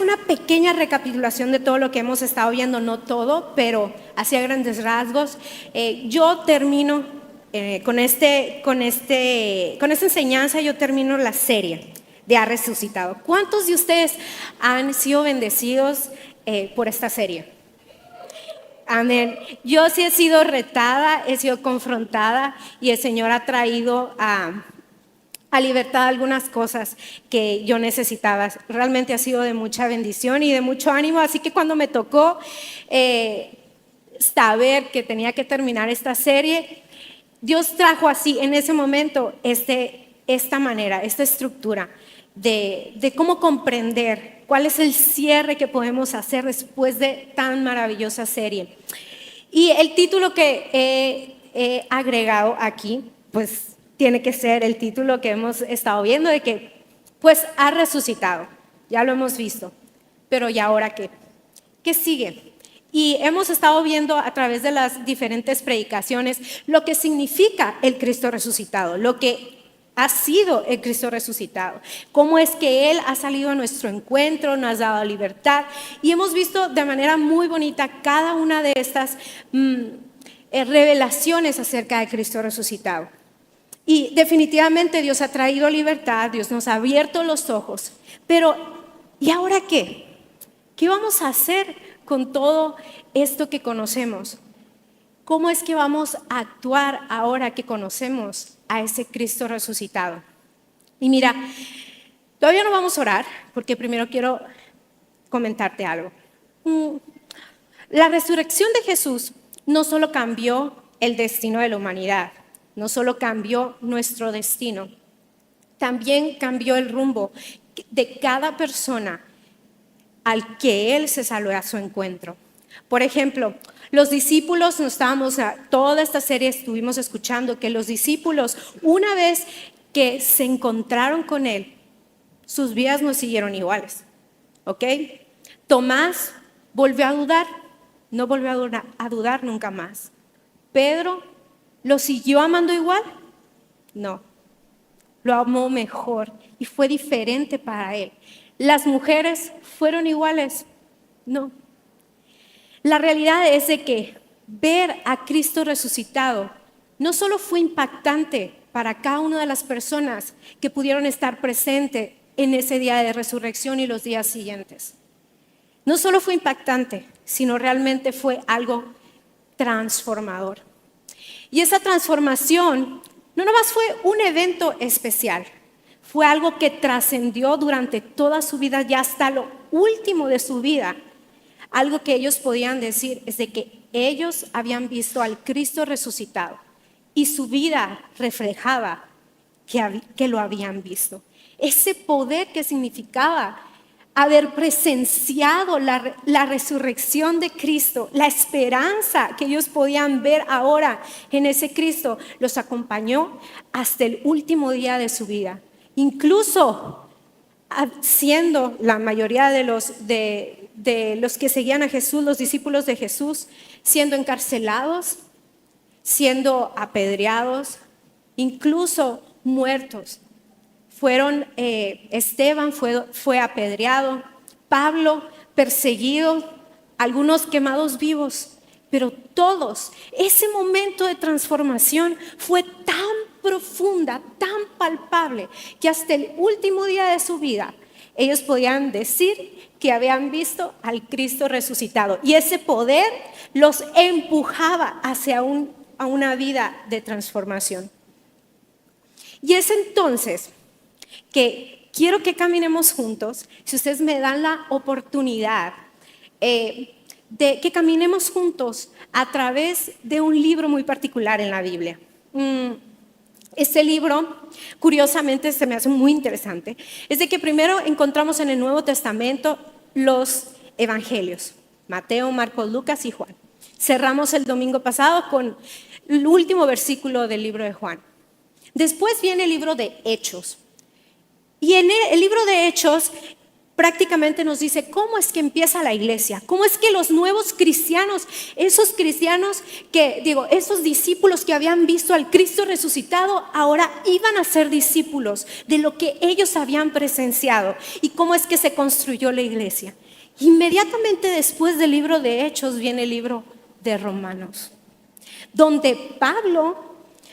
hacer una pequeña recapitulación de todo lo que hemos estado viendo, no todo, pero así a grandes rasgos. Yo termino con esta enseñanza, yo termino la serie de Ha Resucitado. ¿Cuántos de ustedes han sido bendecidos por esta serie? Amén. Yo sí he sido retada, he sido confrontada y el Señor ha traído a libertad algunas cosas que yo necesitaba. Realmente ha sido de mucha bendición y de mucho ánimo. Así que cuando me tocó saber que tenía que terminar esta serie, Dios trajo así en ese momento esta manera, esta estructura de cómo comprender cuál es el cierre que podemos hacer después de tan maravillosa serie. Y el título que he agregado aquí, pues tiene que ser el título que hemos estado viendo, de que pues ha resucitado, ya lo hemos visto, pero ¿y ahora qué? ¿Qué sigue? Y hemos estado viendo a través de las diferentes predicaciones lo que significa el Cristo resucitado, lo que ha sido el Cristo resucitado, cómo es que Él ha salido a nuestro encuentro, nos ha dado libertad, y hemos visto de manera muy bonita cada una de estas revelaciones acerca de Cristo resucitado. Y definitivamente Dios ha traído libertad, Dios nos ha abierto los ojos, pero ¿y ahora qué? ¿Qué vamos a hacer con todo esto que conocemos? ¿Cómo es que vamos a actuar ahora que conocemos a ese Cristo resucitado? Y mira, todavía no vamos a orar, porque primero quiero comentarte algo. La resurrección de Jesús no solo cambió el destino de la humanidad, no solo cambió nuestro destino, también cambió el rumbo de cada persona al que Él se salió a su encuentro. Por ejemplo, los discípulos, toda esta serie estuvimos escuchando que los discípulos, una vez que se encontraron con Él, sus vidas no siguieron iguales, ¿ok? Tomás volvió a dudar, no volvió a dudar nunca más. Pedro, ¿lo siguió amando igual? No, lo amó mejor y fue diferente para él. ¿Las mujeres fueron iguales? No. La realidad es de que ver a Cristo resucitado no solo fue impactante para cada una de las personas que pudieron estar presentes en ese día de resurrección y los días siguientes. No solo fue impactante, sino realmente fue algo transformador. Y esa transformación no nomás fue un evento especial, fue algo que trascendió durante toda su vida y hasta lo último de su vida. Algo que ellos podían decir es de que ellos habían visto al Cristo resucitado y su vida reflejaba que lo habían visto. Ese poder que significaba haber presenciado la resurrección de Cristo, la esperanza que ellos podían ver ahora en ese Cristo, los acompañó hasta el último día de su vida. Incluso siendo la mayoría de los que seguían a Jesús, los discípulos de Jesús, siendo encarcelados, siendo apedreados, incluso muertos. Esteban fue apedreado, Pablo perseguido, algunos quemados vivos, pero todos, ese momento de transformación fue tan profunda, tan palpable, que hasta el último día de su vida ellos podían decir que habían visto al Cristo resucitado, y ese poder los empujaba hacia a una vida de transformación. Y es entonces que quiero que caminemos juntos, si ustedes me dan la oportunidad de que caminemos juntos a través de un libro muy particular en la Biblia. Este libro, curiosamente, se me hace muy interesante. Es de que primero encontramos en el Nuevo Testamento los evangelios: Mateo, Marcos, Lucas y Juan. Cerramos el domingo pasado con el último versículo del libro de Juan. Después viene el libro de Hechos. Y en el libro de Hechos prácticamente nos dice cómo es que empieza la iglesia, cómo es que los nuevos cristianos, esos cristianos esos discípulos que habían visto al Cristo resucitado, ahora iban a ser discípulos de lo que ellos habían presenciado y cómo es que se construyó la iglesia. Inmediatamente después del libro de Hechos viene el libro de Romanos, donde Pablo,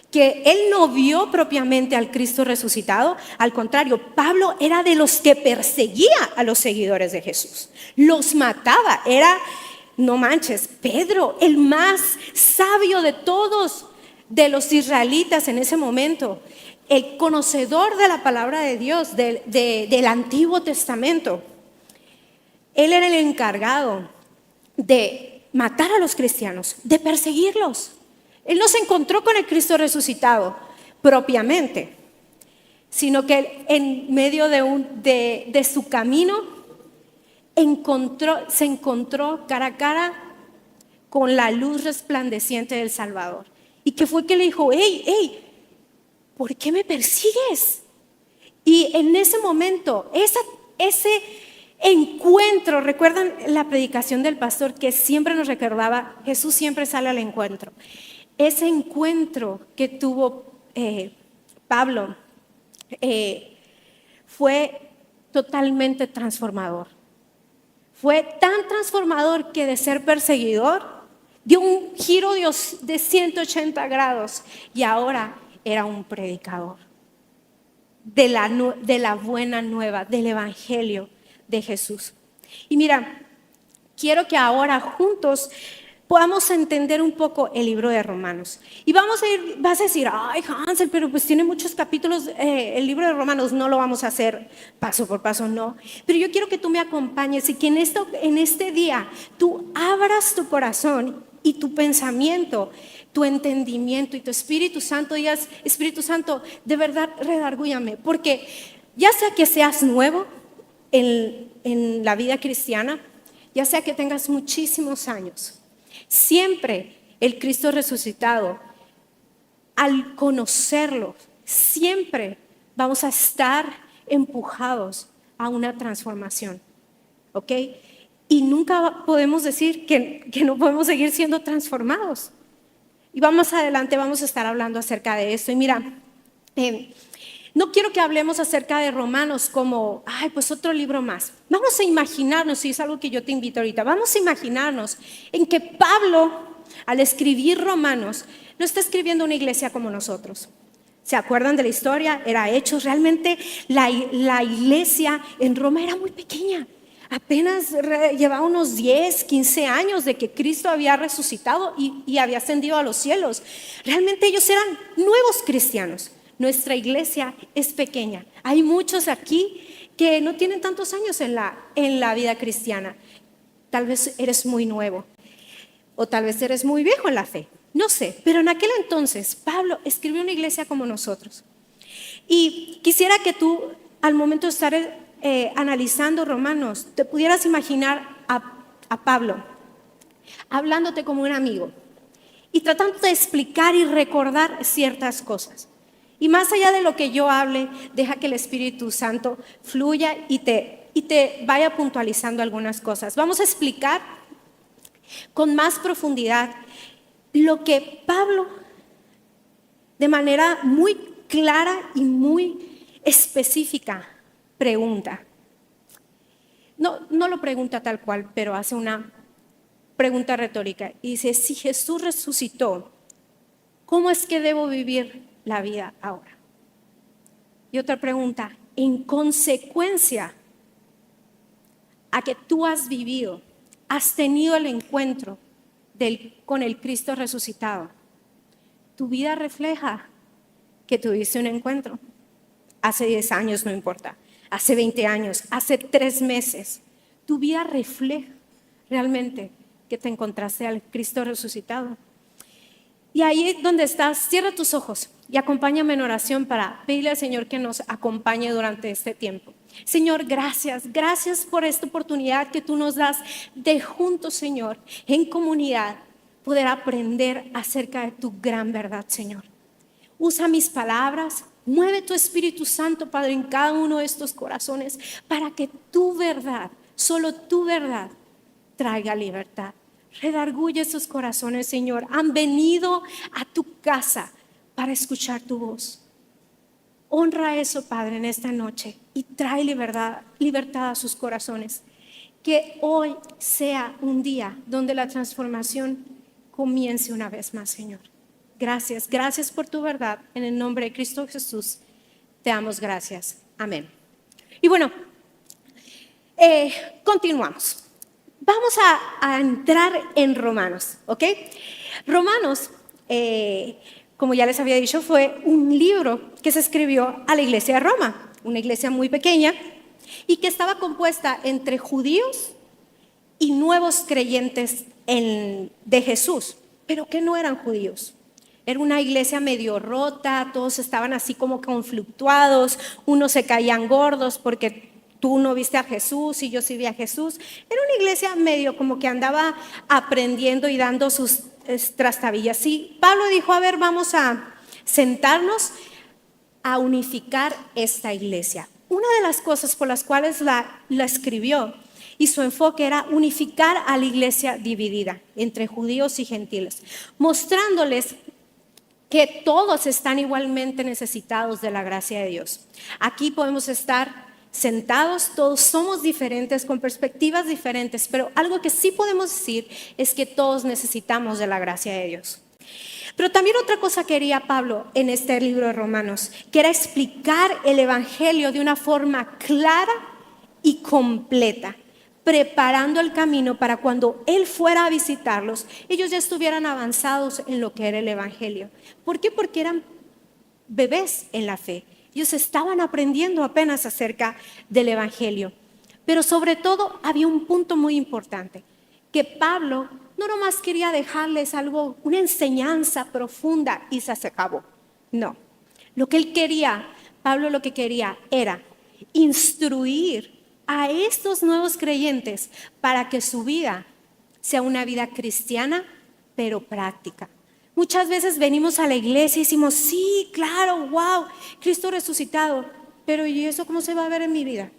que él no vio propiamente al Cristo resucitado, al contrario, Pablo era de los que perseguía a los seguidores de Jesús, los mataba, no manches, Pedro, el más sabio de todos de los israelitas en ese momento, el conocedor de la palabra de Dios, del Antiguo Testamento, él era el encargado de matar a los cristianos, de perseguirlos. Él no se encontró con el Cristo resucitado propiamente, sino que él, en medio de su camino se encontró cara a cara con la luz resplandeciente del Salvador. ¿Y qué fue que le dijo? Hey, ¿por qué me persigues? Y en ese momento, ese encuentro, ¿recuerdan la predicación del pastor que siempre nos recordaba? Jesús siempre sale al encuentro. Ese encuentro que tuvo Pablo fue totalmente transformador. Fue tan transformador que de ser perseguidor dio un giro de 180 grados y ahora era un predicador de la buena nueva, del evangelio de Jesús. Y mira, quiero que ahora juntos podamos entender un poco el libro de Romanos. Y vas a decir, ay Hansel, pero pues tiene muchos capítulos, el libro de Romanos. No lo vamos a hacer paso por paso, no. Pero yo quiero que tú me acompañes y que en este día tú abras tu corazón y tu pensamiento, tu entendimiento y tu Espíritu Santo. Digas, Espíritu Santo, de verdad redargúyame, porque ya sea que seas nuevo en la vida cristiana, ya sea que tengas muchísimos años, siempre el Cristo resucitado, al conocerlo, siempre vamos a estar empujados a una transformación, ¿ok? Y nunca podemos decir que no podemos seguir siendo transformados. Y más adelante vamos a estar hablando acerca de esto. Y mira, no quiero que hablemos acerca de Romanos como, pues otro libro más. Vamos a imaginarnos, y es algo que yo te invito ahorita, vamos a imaginarnos en que Pablo, al escribir Romanos, no está escribiendo una iglesia como nosotros. ¿Se acuerdan de la historia? Era Hechos. Realmente la iglesia en Roma era muy pequeña. Apenas llevaba unos 10, 15 años de que Cristo había resucitado y había ascendido a los cielos. Realmente ellos eran nuevos cristianos. Nuestra iglesia es pequeña. Hay muchos aquí que no tienen tantos años en la vida cristiana. Tal vez eres muy nuevo o tal vez eres muy viejo en la fe. No sé, pero en aquel entonces Pablo escribió una iglesia como nosotros. Y quisiera que tú, al momento de estar analizando Romanos, te pudieras imaginar a Pablo hablándote como un amigo y tratando de explicar y recordar ciertas cosas. Y más allá de lo que yo hable, deja que el Espíritu Santo fluya y te vaya puntualizando algunas cosas. Vamos a explicar con más profundidad lo que Pablo, de manera muy clara y muy específica, pregunta. No lo pregunta tal cual, pero hace una pregunta retórica. Y dice, si Jesús resucitó, ¿cómo es que debo vivir la vida ahora? Y otra pregunta, en consecuencia a que tú has vivido, has tenido el encuentro con el Cristo resucitado, tu vida refleja que tuviste un encuentro. Hace 10 años, no importa, hace 20 años, hace 3 meses, tu vida refleja realmente que te encontraste al Cristo resucitado. Y ahí donde estás, cierra tus ojos y acompáñame en oración para pedirle al Señor que nos acompañe durante este tiempo. Señor, gracias por esta oportunidad que tú nos das de juntos, Señor, en comunidad, poder aprender acerca de tu gran verdad, Señor. Usa mis palabras, Mueve tu Espíritu Santo, Padre, en cada uno de estos corazones para que tu verdad, solo tu verdad, traiga libertad. Redarguye esos corazones, Señor. Han venido a tu casa para escuchar tu voz. Honra eso, Padre, en esta noche y trae libertad a sus corazones. Que hoy sea un día donde la transformación comience una vez más, Señor. Gracias por tu verdad. En el nombre de Cristo Jesús, te damos gracias. Amén. Y bueno, continuamos. Vamos a entrar en Romanos, ¿ok? Romanos, como ya les había dicho, fue un libro que se escribió a la iglesia de Roma, una iglesia muy pequeña y que estaba compuesta entre judíos y nuevos creyentes de Jesús, pero que no eran judíos. Era una iglesia medio rota, todos estaban así como conflictuados, unos se caían gordos porque tú no viste a Jesús y yo sí vi a Jesús. Era una iglesia medio como que andaba aprendiendo y dando sus trastabillas. Y Pablo dijo, a ver, vamos a sentarnos a unificar esta iglesia. Una de las cosas por las cuales la escribió y su enfoque era unificar a la iglesia dividida entre judíos y gentiles, mostrándoles que todos están igualmente necesitados de la gracia de Dios. Aquí podemos estar sentados, todos somos diferentes, con perspectivas diferentes, pero algo que sí podemos decir es que todos necesitamos de la gracia de Dios. Pero también otra cosa quería Pablo en este libro de Romanos, que era explicar el evangelio de una forma clara y completa, preparando el camino para cuando él fuera a visitarlos, ellos ya estuvieran avanzados en lo que era el evangelio. ¿Por qué? Porque eran bebés en la fe. Ellos estaban aprendiendo apenas acerca del evangelio. Pero sobre todo había un punto muy importante, que Pablo no nomás quería dejarles algo, una enseñanza profunda y se acabó. No, lo que él quería, Pablo lo que quería era instruir a estos nuevos creyentes para que su vida sea una vida cristiana, pero práctica. Muchas veces venimos a la iglesia y decimos, sí, claro, wow, Cristo resucitado, pero ¿y eso cómo se va a ver en mi vida?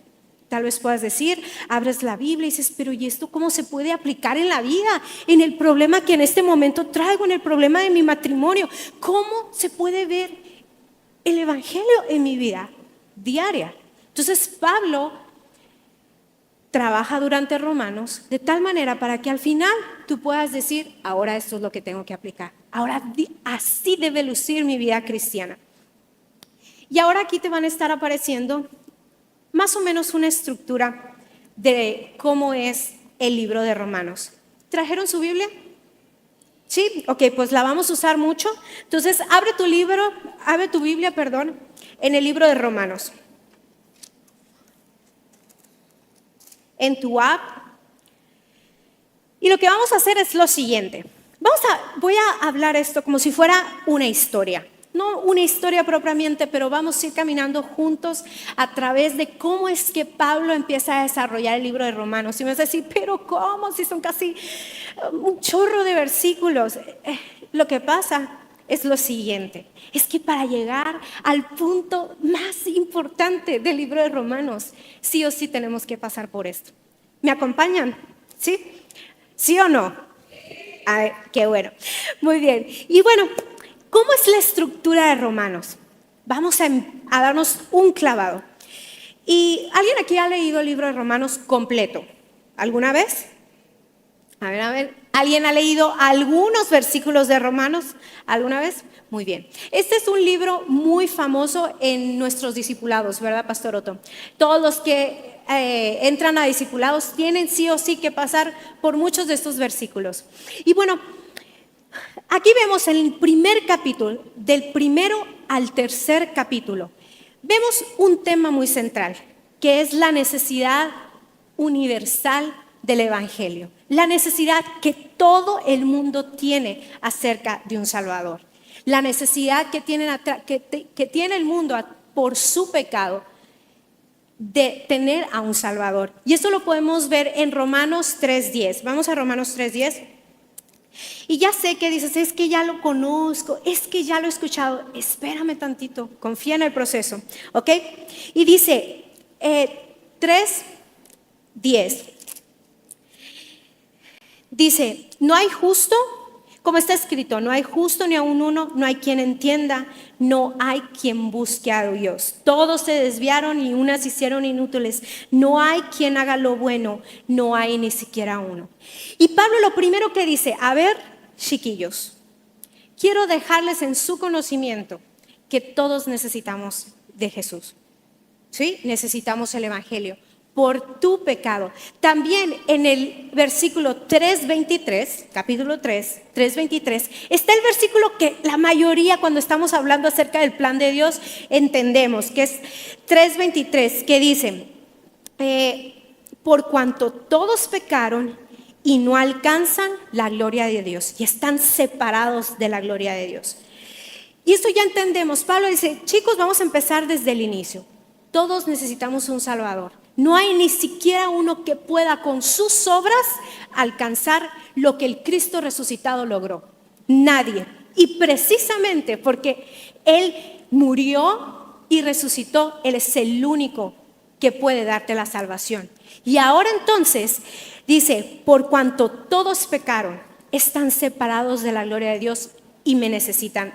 Tal vez puedas decir, abres la Biblia y dices, pero ¿y esto cómo se puede aplicar en la vida? En el problema que en este momento traigo, en el problema de mi matrimonio. ¿Cómo se puede ver el evangelio en mi vida diaria? Entonces Pablo trabaja durante Romanos de tal manera para que al final tú puedas decir, ahora esto es lo que tengo que aplicar. Ahora así debe lucir mi vida cristiana. Y ahora aquí te van a estar apareciendo más o menos una estructura de cómo es el libro de Romanos. ¿Trajeron su Biblia? Sí, ok, pues la vamos a usar mucho. Entonces, abre tu Biblia, en el libro de Romanos. En tu app. Y lo que vamos a hacer es lo siguiente. Voy a hablar esto como si fuera una historia. No una historia propiamente, pero vamos a ir caminando juntos a través de cómo es que Pablo empieza a desarrollar el libro de Romanos. Y me vas a decir, pero ¿cómo? Si son casi un chorro de versículos. Lo que pasa es lo siguiente, es que para llegar al punto más importante del libro de Romanos, sí o sí tenemos que pasar por esto. ¿Me acompañan? ¿Sí? ¿Sí o no? Ay, qué bueno. Muy bien. Y bueno, ¿cómo es la estructura de Romanos? Vamos a darnos un clavado. ¿Y alguien aquí ha leído el libro de Romanos completo? ¿Alguna vez? A ver. ¿Alguien ha leído algunos versículos de Romanos alguna vez? Muy bien. Este es un libro muy famoso en nuestros discipulados, ¿verdad, Pastor Otto? Todos los que entran a discipulados tienen sí o sí que pasar por muchos de estos versículos. Y bueno, aquí vemos en el primer capítulo, del primero al tercer capítulo, vemos un tema muy central, que es la necesidad universal del evangelio, la necesidad que todo el mundo tiene acerca de un Salvador, la necesidad que tiene el mundo por su pecado de tener a un Salvador. Y esto lo podemos ver en Romanos 3:10. Vamos a Romanos 3:10. Y ya sé que dices, es que ya lo conozco, es que ya lo he escuchado. Espérame tantito, confía en el proceso, ¿ok? Y dice 3:10. Dice, no hay justo, como está escrito, no hay justo ni aun uno, no hay quien entienda, no hay quien busque a Dios. Todos se desviaron y unas se hicieron inútiles. No hay quien haga lo bueno, no hay ni siquiera uno. Y Pablo lo primero que dice, a ver, chiquillos, quiero dejarles en su conocimiento que todos necesitamos de Jesús. ¿Sí? Necesitamos el Evangelio por tu pecado. También en el versículo 3:23, capítulo 3:23, está el versículo que la mayoría cuando estamos hablando acerca del plan de Dios entendemos, que es 3:23, que dice, por cuanto todos pecaron y no alcanzan la gloria de Dios y están separados de la gloria de Dios. Y esto ya entendemos. Pablo dice, chicos, vamos a empezar desde el inicio. Todos necesitamos un Salvador. No hay ni siquiera uno que pueda con sus obras alcanzar lo que el Cristo resucitado logró. Nadie. Y precisamente porque Él murió y resucitó, Él es el único que puede darte la salvación. Y ahora entonces dice, por cuanto todos pecaron, están separados de la gloria de Dios y me necesitan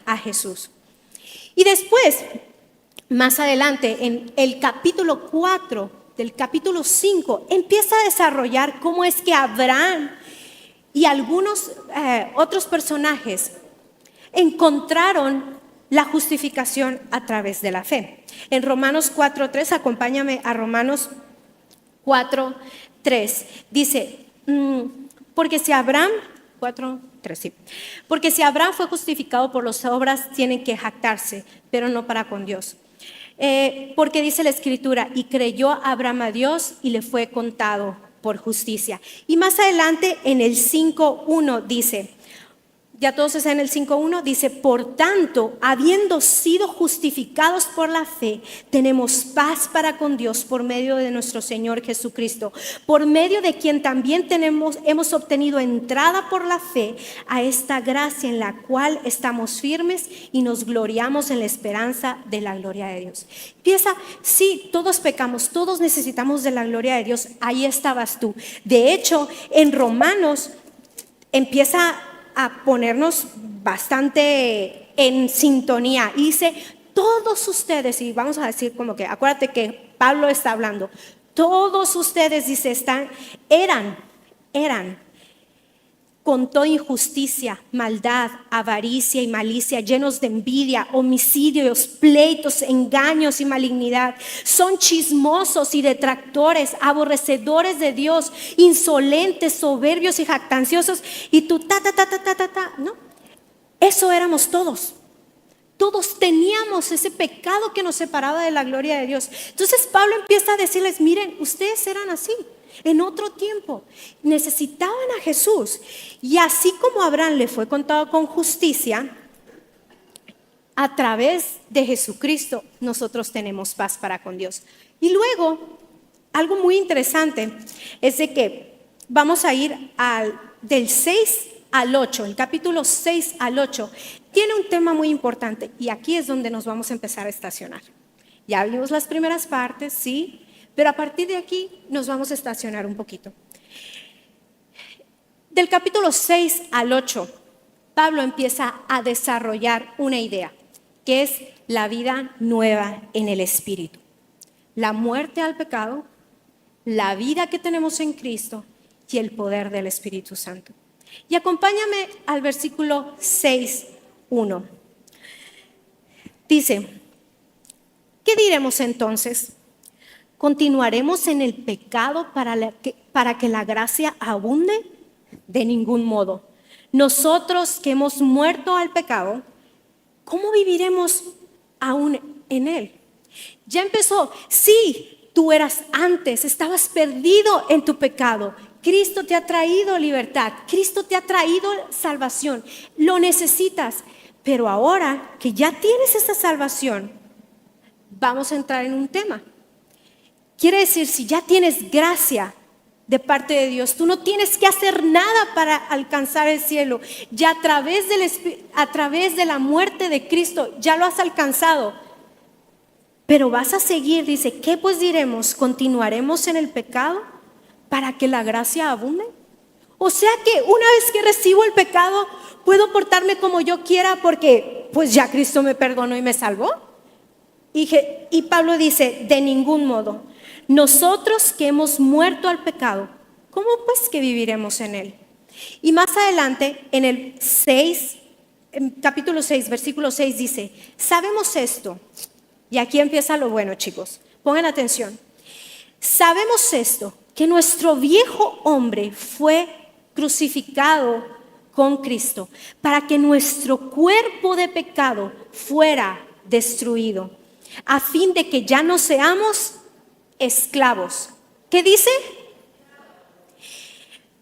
a Jesús. Y después, más adelante, en el capítulo 4 del capítulo 5, empieza a desarrollar cómo es que Abraham y algunos otros personajes encontraron la justificación a través de la fe. En Romanos 4:3, acompáñame a Romanos 4:3, dice, porque si Abraham, 4:3, sí. Porque si Abraham fue justificado por las obras, tienen que jactarse, pero no para con Dios. Porque dice la Escritura, y creyó Abraham a Dios y le fue contado por justicia. Y más adelante en el 5:1 dice, ya todos están en el 5:1, dice, por tanto, habiendo sido justificados por la fe, tenemos paz para con Dios por medio de nuestro Señor Jesucristo, por medio de quien también hemos obtenido entrada por la fe a esta gracia en la cual estamos firmes y nos gloriamos en la esperanza de la gloria de Dios. Empieza, sí, todos pecamos, todos necesitamos de la gloria de Dios, ahí estabas tú. De hecho, en Romanos empieza a ponernos bastante en sintonía. Y dice, todos ustedes, y vamos a decir como que, acuérdate que Pablo está hablando, todos ustedes, dice, eran con toda injusticia, maldad, avaricia y malicia, llenos de envidia, homicidios, pleitos, engaños y malignidad. Son chismosos y detractores, aborrecedores de Dios, insolentes, soberbios y jactanciosos. Y tú, ¿no? Eso éramos todos. Todos teníamos ese pecado que nos separaba de la gloria de Dios. Entonces Pablo empieza a decirles, miren, ustedes eran así. En otro tiempo necesitaban a Jesús, y así como Abraham le fue contado con justicia, a través de Jesucristo nosotros tenemos paz para con Dios. Y luego, algo muy interesante es de que vamos a ir del 6 al 8, el capítulo 6 al 8, tiene un tema muy importante, y aquí es donde nos vamos a empezar a estacionar. Ya vimos las primeras partes, sí, pero a partir de aquí nos vamos a estacionar un poquito. Del capítulo 6 al 8, Pablo empieza a desarrollar una idea, que es la vida nueva en el Espíritu. La muerte al pecado, la vida que tenemos en Cristo y el poder del Espíritu Santo. Y acompáñame al versículo 6:1. Dice, ¿qué diremos entonces? ¿Continuaremos en el pecado para que la gracia abunde? De ningún modo. Nosotros que hemos muerto al pecado, ¿cómo viviremos aún en él? Ya empezó. Sí, tú eras antes, estabas perdido en tu pecado. Cristo te ha traído libertad, Cristo te ha traído salvación. Lo necesitas, pero ahora que ya tienes esa salvación, vamos a entrar en un tema. Quiere decir, si ya tienes gracia, de parte de Dios. Tú no tienes que hacer nada para alcanzar el cielo. Ya a través de la muerte de Cristo ya lo has alcanzado. Pero vas a seguir, dice, ¿qué pues diremos? ¿Continuaremos en el pecado para que la gracia abunde? O sea que una vez que recibo el pecado, ¿puedo portarme como yo quiera porque pues ya Cristo me perdonó y me salvó? Y Pablo dice, de ningún modo. Nosotros que hemos muerto al pecado, ¿cómo pues que viviremos en él? Y más adelante, en el 6, en capítulo 6, versículo 6 dice, sabemos esto. Y aquí empieza lo bueno, chicos. Pongan atención. Sabemos esto, que nuestro viejo hombre fue crucificado con Cristo para que nuestro cuerpo de pecado fuera destruido, a fin de que ya no seamos esclavos. ¿Qué dice?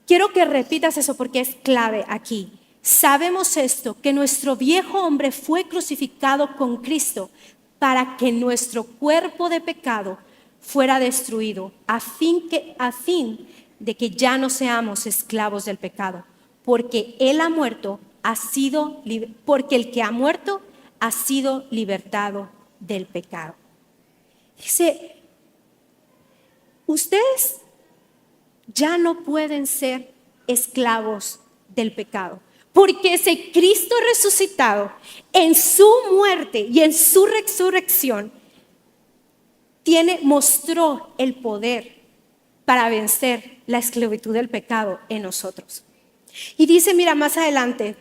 Quiero que repitas eso porque es clave aquí. Sabemos esto, que nuestro viejo hombre fue crucificado con Cristo para que nuestro cuerpo de pecado fuera destruido, a fin de que ya no seamos esclavos del pecado, porque el que ha muerto ha sido libertado del pecado. Dice, ustedes ya no pueden ser esclavos del pecado, porque ese Cristo resucitado en su muerte y en su resurrección mostró el poder para vencer la esclavitud del pecado en nosotros. Y dice, mira, más adelante,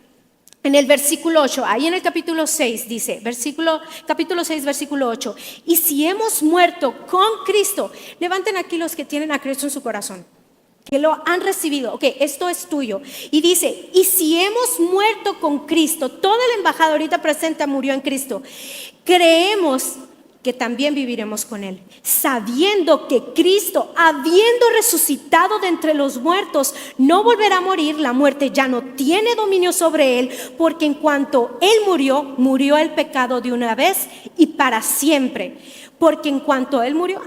en el versículo 8, ahí en el capítulo 6 dice, capítulo 6, versículo 8, y si hemos muerto con Cristo, levanten aquí los que tienen a Cristo en su corazón, que lo han recibido, ok, esto es tuyo. Y dice, y si hemos muerto con Cristo, toda la embajada ahorita presente murió en Cristo, creemos que también viviremos con Él, sabiendo que Cristo, habiendo resucitado de entre los muertos, no volverá a morir. La muerte ya no tiene dominio sobre Él, porque en cuanto Él murió, murió el pecado de una vez y para siempre. Porque en cuanto Él murió,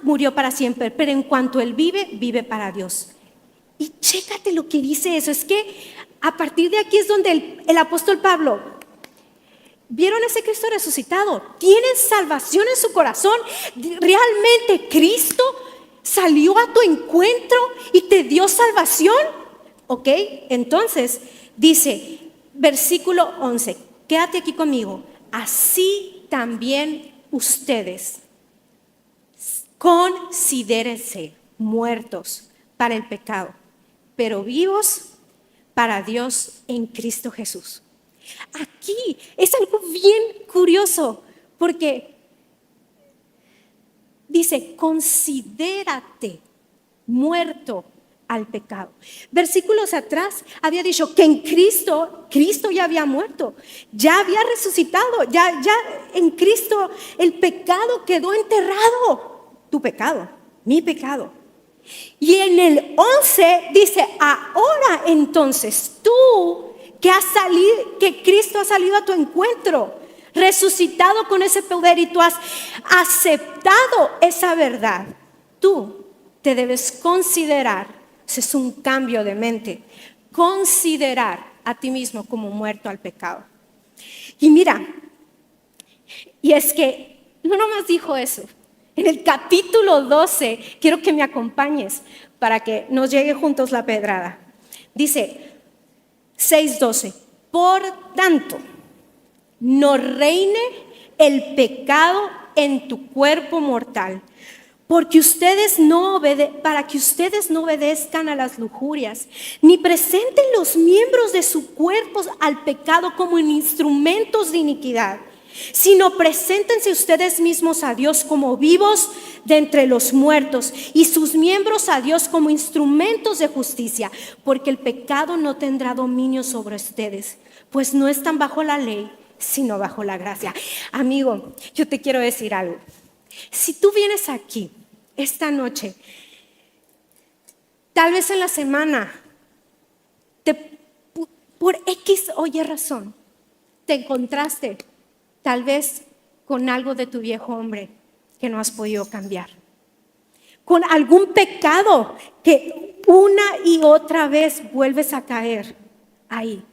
murió para siempre, pero en cuanto Él vive, vive para Dios. Y chécate lo que dice eso, es que a partir de aquí es donde el apóstol Pablo, ¿vieron ese Cristo resucitado? ¿Tienen salvación en su corazón? ¿Realmente Cristo salió a tu encuentro y te dio salvación? Ok, entonces dice, versículo 11, quédate aquí conmigo. Así también ustedes considérense muertos para el pecado, pero vivos para Dios en Cristo Jesús. Aquí es algo bien curioso porque dice, considérate muerto al pecado. Versículos atrás había dicho que en Cristo ya había muerto, ya había resucitado, ya en Cristo el pecado quedó enterrado. Tu pecado, mi pecado. Y en el 11 dice, ahora entonces tú que Cristo ha salido a tu encuentro, resucitado con ese poder y tú has aceptado esa verdad, tú te debes considerar, ese es un cambio de mente, considerar a ti mismo como muerto al pecado. Y mira, y es que no nomás dijo eso, en el capítulo 12, quiero que me acompañes para que nos llegue juntos la pedrada. Dice 6:12, por tanto, no reine el pecado en tu cuerpo mortal, para que ustedes no obedezcan a las lujurias, ni presenten los miembros de su cuerpo al pecado como instrumentos de iniquidad, sino preséntense ustedes mismos a Dios como vivos de entre los muertos y sus miembros a Dios como instrumentos de justicia, porque el pecado no tendrá dominio sobre ustedes, pues no están bajo la ley, sino bajo la gracia. Amigo, yo te quiero decir algo. Si tú vienes aquí esta noche, tal vez en la semana, por X o Y razón, te encontraste tal vez con algo de tu viejo hombre que no has podido cambiar, con algún pecado que una y otra vez vuelves a caer ahí.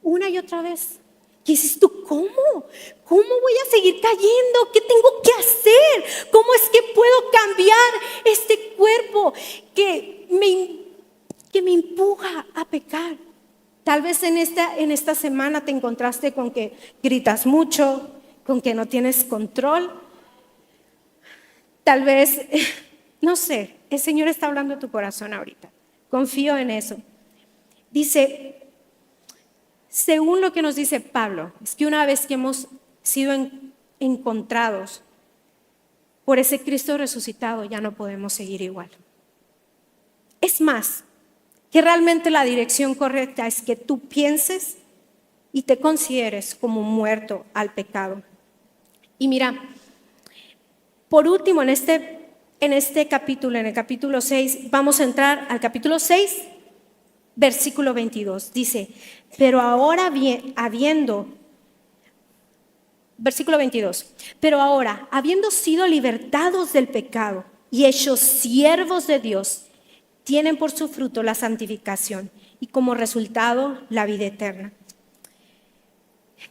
Una y otra vez. Y dices tú, ¿cómo? ¿Cómo voy a seguir cayendo? ¿Qué tengo que hacer? ¿Cómo es que puedo cambiar este cuerpo que me empuja a pecar? Tal vez en esta semana te encontraste con que gritas mucho, con que no tienes control. Tal vez, no sé, el Señor está hablando a tu corazón ahorita. Confío en eso. Dice, según lo que nos dice Pablo, es que una vez que hemos sido encontrados por ese Cristo resucitado, ya no podemos seguir igual. Es más, que realmente la dirección correcta es que tú pienses y te consideres como muerto al pecado. Y mira, por último, en este capítulo, en el capítulo 6, vamos a entrar al capítulo 6, versículo 22. Dice, pero ahora versículo 22, pero ahora, habiendo sido libertados del pecado y hechos siervos de Dios, tienen por su fruto la santificación y como resultado la vida eterna.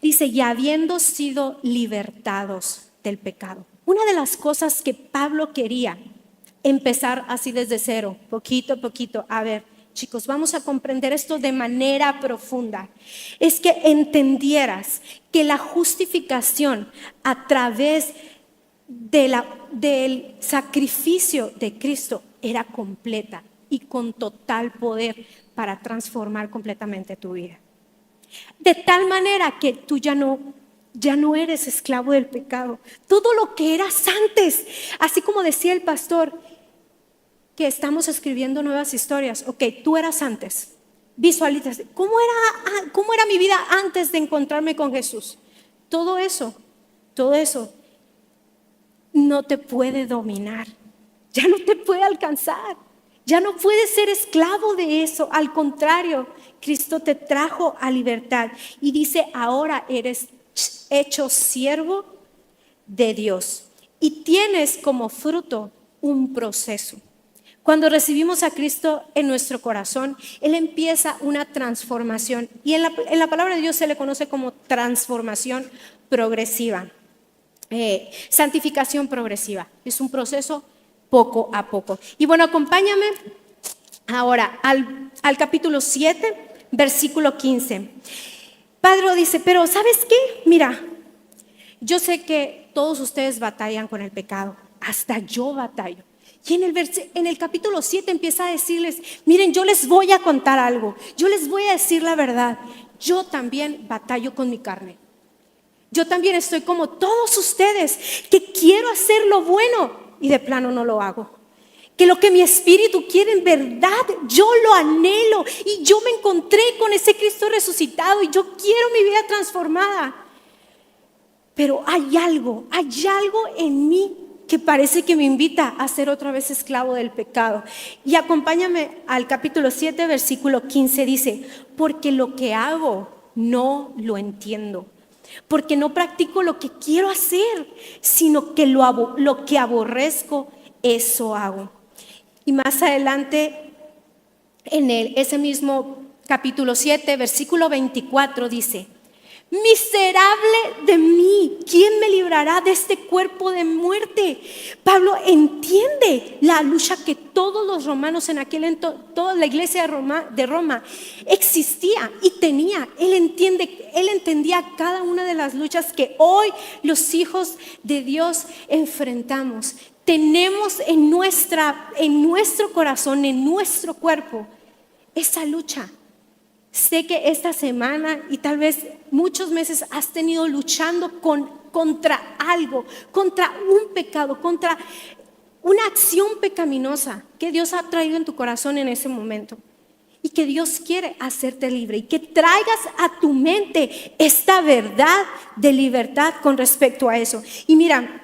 Dice, y habiendo sido libertados del pecado. Una de las cosas que Pablo quería, empezar así desde cero, poquito a poquito, a ver, chicos, vamos a comprender esto de manera profunda, es que entendieras que la justificación a través del sacrificio de Cristo era completa y con total poder para transformar completamente tu vida. De tal manera que tú ya no eres esclavo del pecado. Todo lo que eras antes, así como decía el pastor, que estamos escribiendo nuevas historias. Ok, tú eras antes. Visualizas, ¿cómo era mi vida antes de encontrarme con Jesús? Todo eso no te puede dominar. Ya no te puede alcanzar. Ya no puedes ser esclavo de eso. Al contrario, Cristo te trajo a libertad y dice, ahora eres hecho siervo de Dios y tienes como fruto un proceso. Cuando recibimos a Cristo en nuestro corazón, Él empieza una transformación y en la palabra de Dios se le conoce como transformación progresiva, santificación progresiva. Es un proceso poco a poco. Y bueno, acompáñame ahora al capítulo 7, versículo 15. Pablo dice, pero ¿sabes qué? Mira, yo sé que todos ustedes batallan con el pecado, hasta yo batallo. Y en el capítulo 7 empieza a decirles, miren, yo les voy a contar algo, yo les voy a decir la verdad, yo también batallo con mi carne. Yo también estoy como todos ustedes, que quiero hacer lo bueno y de plano no lo hago. Que lo que mi espíritu quiere en verdad, yo lo anhelo y yo me encontré con ese Cristo resucitado y yo quiero mi vida transformada. Pero hay algo en mí que parece que me invita a ser otra vez esclavo del pecado. Y acompáñame al capítulo 7, versículo 15, dice, porque lo que hago no lo entiendo. Porque no practico lo que quiero hacer, sino que lo que aborrezco, eso hago. Y más adelante, en ese mismo capítulo 7, versículo 24, dice, miserable de mí, ¿quién me librará de este cuerpo de muerte? Pablo entiende la lucha que todos los romanos en aquel entonces, toda la iglesia de Roma existía y tenía. Él entendía cada una de las luchas que hoy los hijos de Dios enfrentamos. Tenemos en nuestro corazón, en nuestro cuerpo, esa lucha. Sé que esta semana y tal vez muchos meses has tenido luchando contra algo, contra un pecado, contra una acción pecaminosa que Dios ha traído en tu corazón en ese momento. Y que Dios quiere hacerte libre y que traigas a tu mente esta verdad de libertad con respecto a eso. Y mira,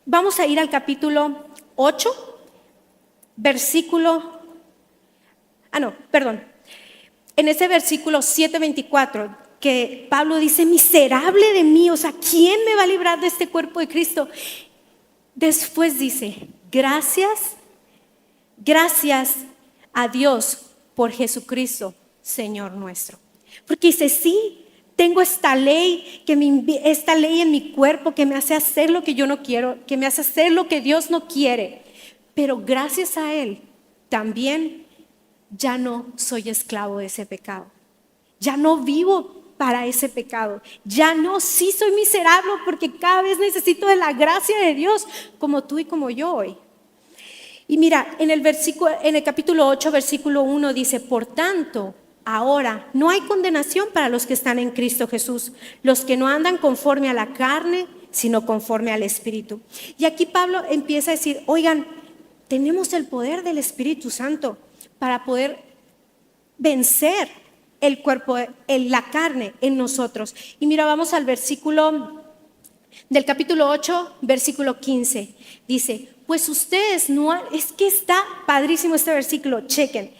vamos a ir al capítulo 8, versículo... En ese versículo 7:24 que Pablo dice, miserable de mí, o sea, ¿quién me va a librar de este cuerpo de Cristo? Después dice, gracias a Dios por Jesucristo, Señor nuestro. Porque dice, sí, tengo esta ley en mi cuerpo que me hace hacer lo que yo no quiero, que me hace hacer lo que Dios no quiere. Pero gracias a Él también ya no soy esclavo de ese pecado. Ya no vivo para ese pecado. Ya no, sí soy miserable porque cada vez necesito de la gracia de Dios como tú y como yo hoy. Y mira, en el capítulo 8, versículo 1 dice, por tanto, ahora no hay condenación para los que están en Cristo Jesús, los que no andan conforme a la carne, sino conforme al Espíritu. Y aquí Pablo empieza a decir, oigan, tenemos el poder del Espíritu Santo para poder vencer el cuerpo, la carne en nosotros. Y mira, vamos al versículo del capítulo 8, versículo 15. Dice, pues ustedes no han, es que está padrísimo este versículo, chequen.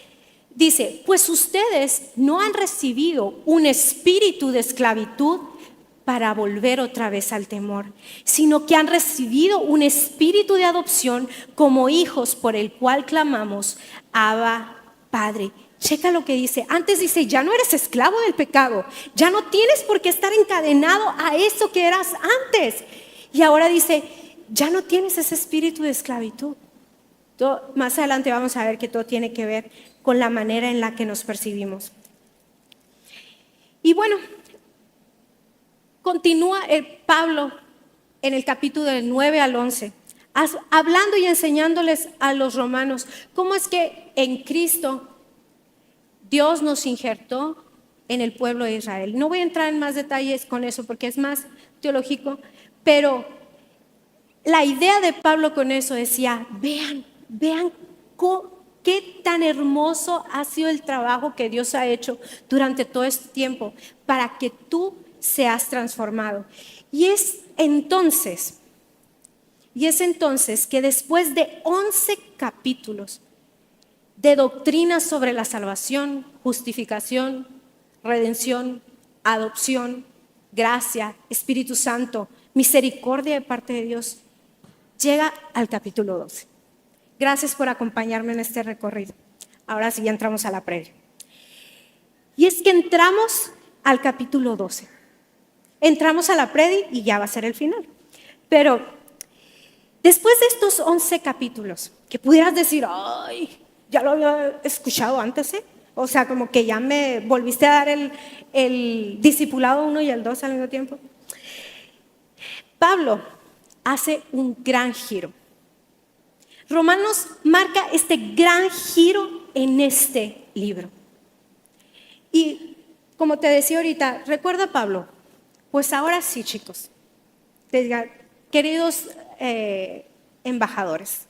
Dice, pues ustedes no han recibido un espíritu de esclavitud para volver otra vez al temor, sino que han recibido un espíritu de adopción como hijos por el cual clamamos, Abba, Padre. Checa lo que dice. Antes dice, ya no eres esclavo del pecado, ya no tienes por qué estar encadenado a eso que eras antes. Y ahora dice, ya no tienes ese espíritu de esclavitud. Más adelante vamos a ver que todo tiene que ver con la manera en la que nos percibimos. Y bueno, continúa Pablo en el capítulo del 9 al 11, hablando y enseñándoles a los romanos cómo es que en Cristo Dios nos injertó en el pueblo de Israel. No voy a entrar en más detalles con eso porque es más teológico, pero la idea de Pablo con eso decía, vean qué tan hermoso ha sido el trabajo que Dios ha hecho durante todo este tiempo para que tú seas transformado. Y es entonces que después de 11 capítulos de doctrinas sobre la salvación, justificación, redención, adopción, gracia, Espíritu Santo, misericordia de parte de Dios, llega al capítulo 12. Gracias por acompañarme en este recorrido. Ahora sí ya entramos a la previa. Y es que entramos al capítulo 12. Entramos a la predi y ya va a ser el final. Pero después de estos 11 capítulos, que pudieras decir, ay, ya lo había escuchado antes, ¿eh? O sea, como que ya me volviste a dar el discipulado 1 y el 2 al mismo tiempo. Pablo hace un gran giro. Romanos marca este gran giro en este libro. Y como te decía ahorita, recuerda Pablo, pues ahora sí, chicos, queridos embajadores,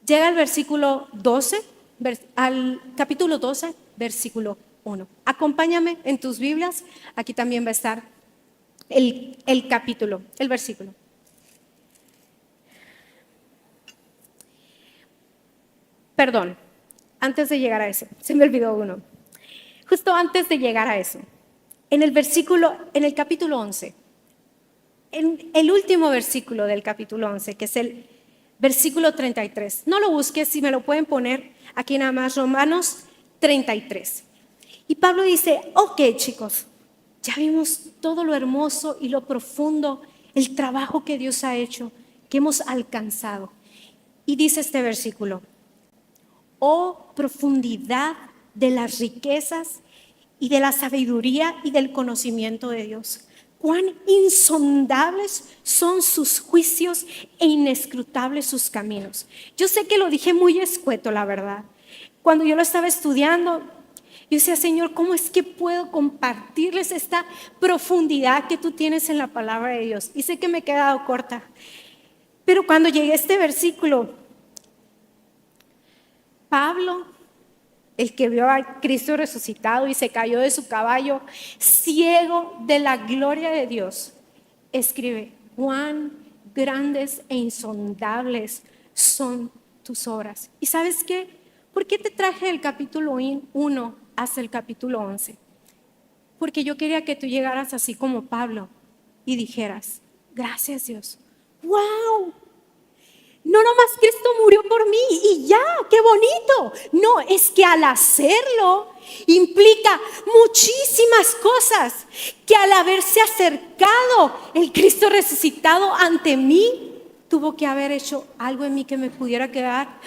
llega al versículo 12, al capítulo 12, versículo 1. Acompáñame en tus Biblias, aquí también va a estar el capítulo, el versículo. Perdón, antes de llegar a eso, se me olvidó uno. Justo antes de llegar a eso, en el capítulo 11, en el último versículo del capítulo 11, que es el versículo 33. No lo busques, si me lo pueden poner aquí nada más, Romanos 33. Y Pablo dice, ok chicos, ya vimos todo lo hermoso y lo profundo, el trabajo que Dios ha hecho, que hemos alcanzado. Y dice este versículo, oh profundidad de las riquezas y de la sabiduría y del conocimiento de Dios. Cuán insondables son sus juicios e inescrutables sus caminos. Yo sé que lo dije muy escueto, la verdad. Cuando yo lo estaba estudiando, yo decía, Señor, ¿cómo es que puedo compartirles esta profundidad que tú tienes en la palabra de Dios? Y sé que me he quedado corta. Pero cuando llegué a este versículo, Pablo, el que vio a Cristo resucitado y se cayó de su caballo, ciego de la gloria de Dios, escribe, cuán grandes e insondables son tus obras. ¿Y sabes qué? ¿Por qué te traje el capítulo 1 hasta el capítulo 11? Porque yo quería que tú llegaras así como Pablo y dijeras, gracias Dios, wow, no nomás Cristo murió por mí y ya, qué bonito. No, es que al hacerlo implica muchísimas cosas, que al haberse acercado el Cristo resucitado ante mí, tuvo que haber hecho algo en mí que me pudiera quedar.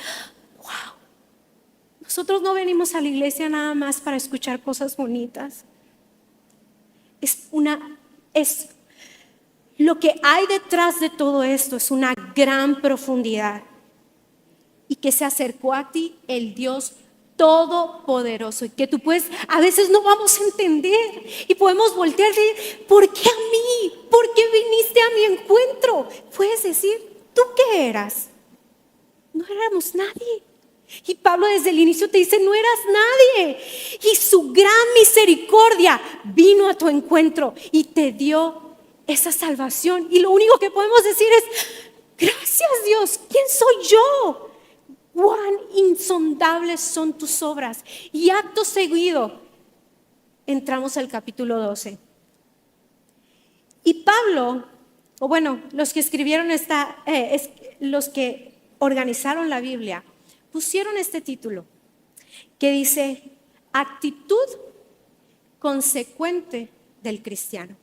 Wow. Nosotros no venimos a la iglesia nada más para escuchar cosas bonitas. Es lo que hay detrás de todo esto, es una gran profundidad. Y que se acercó a ti el Dios todopoderoso, y que tú puedes, a veces no vamos a entender y podemos voltear y decir, ¿por qué a mí? ¿Por qué viniste a mi encuentro? Puedes decir, ¿tú qué eras? No éramos nadie. Y Pablo desde el inicio te dice, no eras nadie. Y su gran misericordia vino a tu encuentro y te dio esa salvación. Y lo único que podemos decir es, gracias Dios, ¿quién soy yo? Cuán insondables son tus obras. Y acto seguido entramos al capítulo 12. Y Pablo, o bueno, los que escribieron los que organizaron la Biblia, pusieron este título que dice actitud consecuente del cristiano.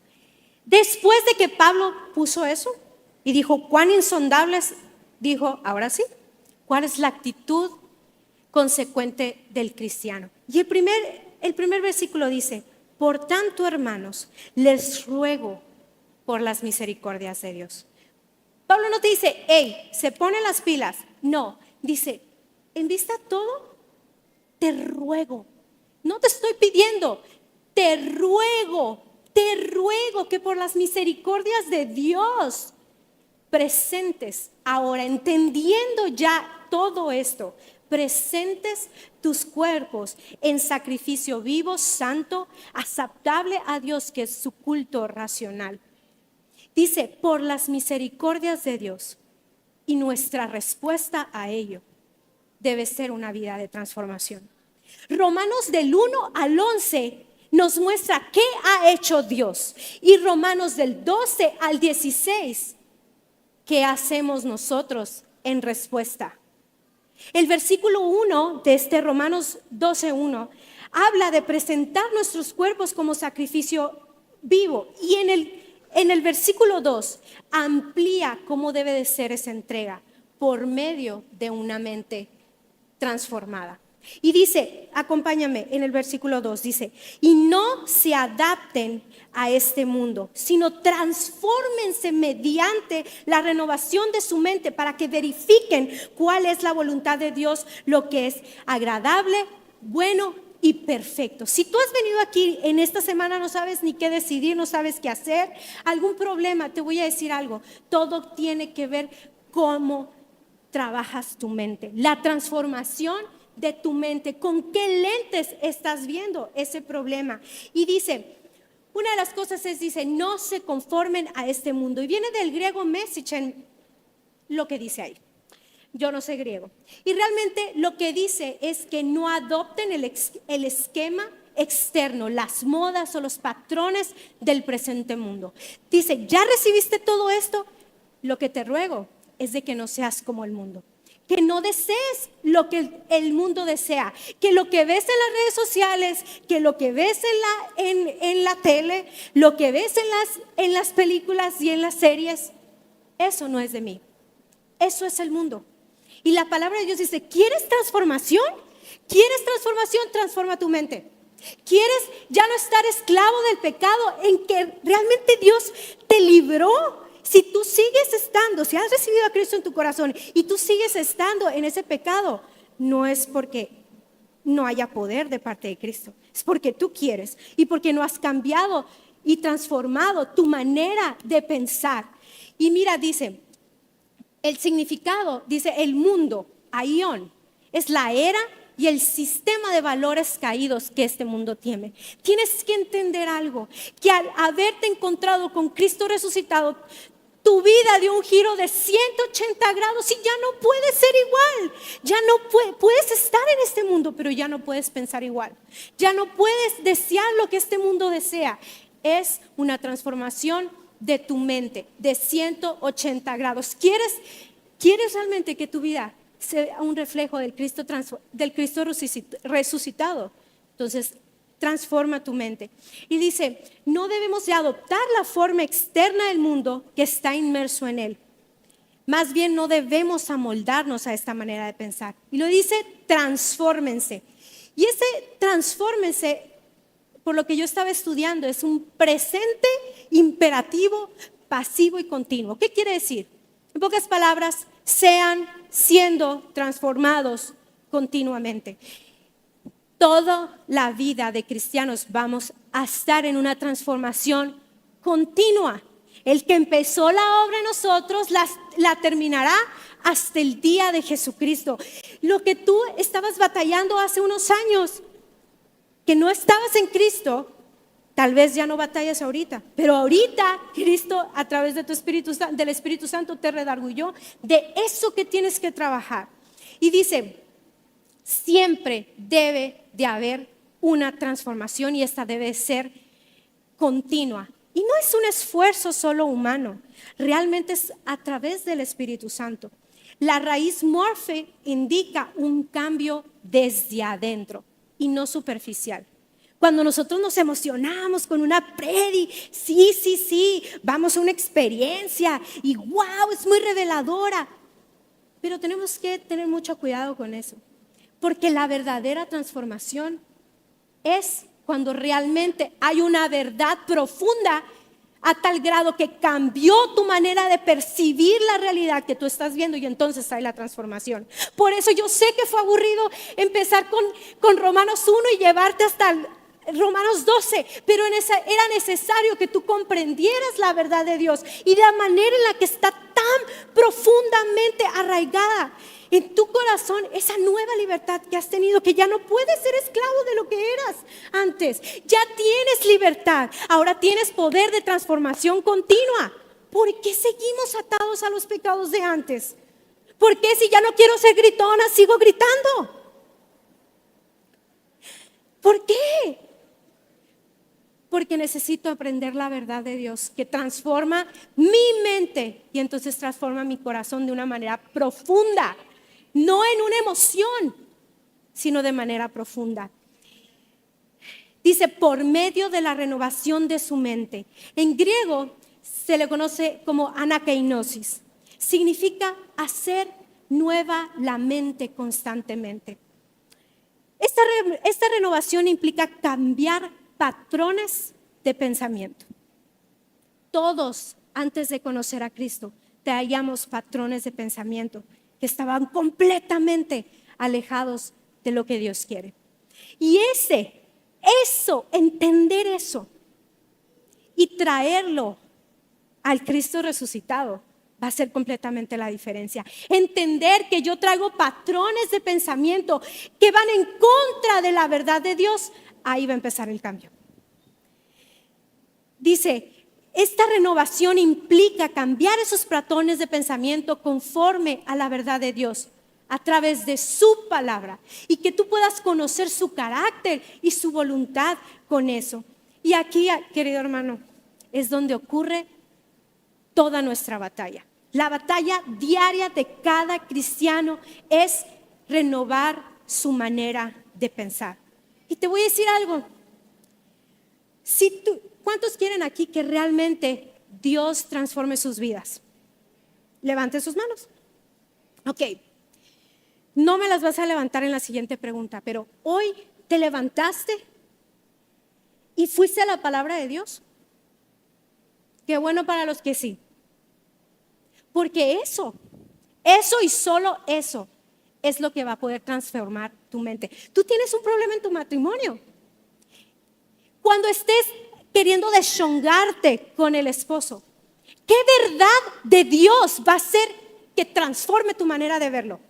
Después de que Pablo puso eso y dijo cuán insondables, dijo, ahora sí, ¿cuál es la actitud consecuente del cristiano? Y el primer versículo dice, por tanto, hermanos, les ruego por las misericordias de Dios. Pablo no te dice, hey, se ponen las pilas. No, dice, en vista de todo, te ruego. No te estoy pidiendo, te ruego que por las misericordias de Dios presentes ahora, entendiendo ya todo esto, presentes tus cuerpos en sacrificio vivo, santo, aceptable a Dios, que es su culto racional. Dice, por las misericordias de Dios, y nuestra respuesta a ello debe ser una vida de transformación. Romanos del 1 al 11 nos muestra qué ha hecho Dios, y Romanos del 12 al 16 ¿qué hacemos nosotros en respuesta? El versículo 1 de este Romanos 12:1 habla de presentar nuestros cuerpos como sacrificio vivo. Y en el versículo 2 amplía cómo debe de ser esa entrega por medio de una mente transformada. Y dice, acompáñame en el versículo 2, dice, y no se adapten a este mundo, sino transfórmense mediante la renovación de su mente para que verifiquen cuál es la voluntad de Dios, lo que es agradable, bueno y perfecto. Si tú has venido aquí en esta semana, no sabes ni qué decidir, no sabes qué hacer, algún problema, te voy a decir algo, todo tiene que ver cómo trabajas tu mente, la transformación de tu mente, con qué lentes estás viendo ese problema. Y dice, una de las cosas dice, no se conformen a este mundo. Y viene del griego mesichen, lo que dice ahí. Yo no sé griego. Y realmente lo que dice es que no adopten el esquema externo, las modas o los patrones del presente mundo. Dice, ¿ya recibiste todo esto? Lo que te ruego es de que no seas como el mundo. Que no desees lo que el mundo desea, que lo que ves en las redes sociales, que lo que ves en la tele, lo que ves en las películas y en las series, eso no es de mí, eso es el mundo. Y la palabra de Dios dice, ¿quieres transformación? ¿Quieres transformación? Transforma tu mente. ¿Quieres ya no estar esclavo del pecado en que realmente Dios te libró? Si tú sigues estando, si has recibido a Cristo en tu corazón y tú sigues estando en ese pecado, no es porque no haya poder de parte de Cristo, es porque tú quieres y porque no has cambiado y transformado tu manera de pensar. Y mira, dice, el significado, dice el mundo, aión, es la era y el sistema de valores caídos que este mundo tiene. Tienes que entender algo, que al haberte encontrado con Cristo resucitado, tu vida dio un giro de 180 grados y ya no puedes ser igual. Ya no puedes estar en este mundo, pero ya no puedes pensar igual. Ya no puedes desear lo que este mundo desea. Es una transformación de tu mente de 180 grados. ¿Quieres ¿Quieres realmente que tu vida sea un reflejo del Cristo resucitado? Entonces, transforma tu mente. Y dice, no debemos de adoptar la forma externa del mundo que está inmerso en él. Más bien no debemos amoldarnos a esta manera de pensar. Y lo dice, transfórmense. Y ese transfórmense, por lo que yo estaba estudiando, es un presente imperativo, pasivo y continuo. ¿Qué quiere decir? En pocas palabras, sean siendo transformados continuamente. Toda la vida de cristianos vamos a estar en una transformación continua. El que empezó la obra en nosotros la terminará hasta el día de Jesucristo. Lo que tú estabas batallando hace unos años, que no estabas en Cristo, tal vez ya no batallas ahorita, pero ahorita Cristo a través de del Espíritu Santo te redarguyó de eso que tienes que trabajar. Y dice, siempre debe de haber una transformación y esta debe ser continua. Y no es un esfuerzo solo humano, realmente es a través del Espíritu Santo. La raíz morfe indica un cambio desde adentro y no superficial. Cuando nosotros nos emocionamos con una predi, sí, vamos a una experiencia y wow, es muy reveladora. Pero tenemos que tener mucho cuidado con eso, porque la verdadera transformación es cuando realmente hay una verdad profunda a tal grado que cambió tu manera de percibir la realidad que tú estás viendo y entonces hay la transformación. Por eso yo sé que fue aburrido empezar con Romanos 1 y llevarte hasta Romanos 12, pero era necesario que tú comprendieras la verdad de Dios y la manera en la que está tan profundamente arraigada en tu corazón, esa nueva libertad que has tenido, que ya no puedes ser esclavo de lo que eras antes. Ya tienes libertad, ahora tienes poder de transformación continua. ¿Por qué seguimos atados a los pecados de antes? ¿Por qué si ya no quiero ser gritona, sigo gritando? ¿Por qué? Porque necesito aprender la verdad de Dios que transforma mi mente y entonces transforma mi corazón de una manera profunda. No en una emoción, sino de manera profunda. Dice, por medio de la renovación de su mente. En griego se le conoce como anakeinosis. Significa hacer nueva la mente constantemente. Esta renovación implica cambiar patrones de pensamiento. Todos, antes de conocer a Cristo, traíamos patrones de pensamiento que estaban completamente alejados de lo que Dios quiere. Y entender eso y traerlo al Cristo resucitado va a ser completamente la diferencia. Entender que yo traigo patrones de pensamiento que van en contra de la verdad de Dios, ahí va a empezar el cambio. Dice, esta renovación implica cambiar esos patrones de pensamiento conforme a la verdad de Dios a través de su palabra y que tú puedas conocer su carácter y su voluntad con eso. Y aquí, querido hermano, es donde ocurre toda nuestra batalla. La batalla diaria de cada cristiano es renovar su manera de pensar. Y te voy a decir algo. ¿Cuántos quieren aquí que realmente Dios transforme sus vidas? Levanten sus manos. Ok, no me las vas a levantar en la siguiente pregunta, pero hoy te levantaste y fuiste a la palabra de Dios. Qué bueno para los que sí. Porque eso y solo eso es lo que va a poder transformar tu mente. Tú tienes un problema en tu matrimonio. Cuando estés queriendo deschongarte con el esposo, ¿qué verdad de Dios va a hacer que transforme tu manera de verlo?